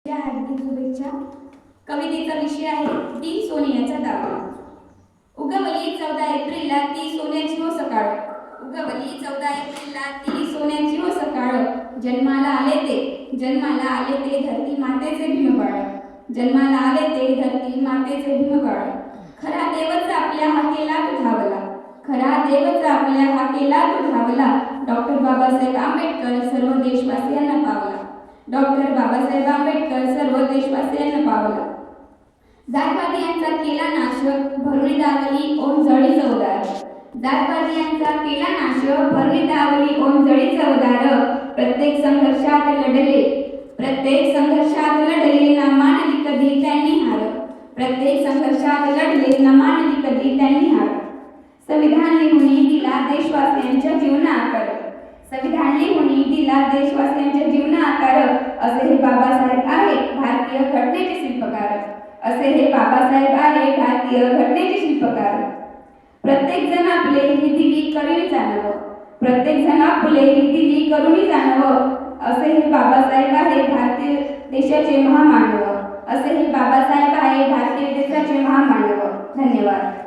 हार्दिक शुभेच्छा। कवितेचा विषय आहे ती सोन्याचा दावा। उगवली 14 एप्रिलला ती सोन्याची हो सकाळ। उगवली 14 एप्रिलला ती सोन्याची हो सकाळ। जन्माला आले ते धरती मातेचे भीमबाळ। जन्माला आले ते धरती मातेचे भीमबाळ। खरा देवच आपल्या हाकेला तो धावला। खरा देवच आपल्या हाकेला तो धावला। डॉक्टर बाबासाहेब आंबेडकर सर्व देशवासियांना पावला। डॉक्टर बाबासाहेब आंबेडकर सर्व देशवासियांना पावला। जातवादियांचा केला नाश भरणी दावली ओम जळी चवदार। जातवादियांचा केला नाश भरणी दावली ओम जळी चवदार। प्रत्येक संघर्षात लढले ना मानली कधी त्यांनी हार। प्रत्येक संघर्षात लढले ना मानली कधी त्यांनी हार। संविधान लिहून दिला देशवासियांच्या जीवना आकार। संविधान लिहून दिला देशवासियांच्या जीवना आकार। असे हे बाबासाहेब आहेत भारतीय घटनेचे शिल्पकार। असे हे बाबासाहेब आहेत भारतीय घटनेचे शिल्पकार। प्रत्येक जण आपले ही दिली करुणी जाणव। प्रत्येक जण आपले ही दिली करुणी जाणव। असे हे बाबासाहेब आहेत भारतीय देशाचे महामानव। असे हे बाबासाहेब आहेत भारतीय देशाचे महामानव। धन्यवाद।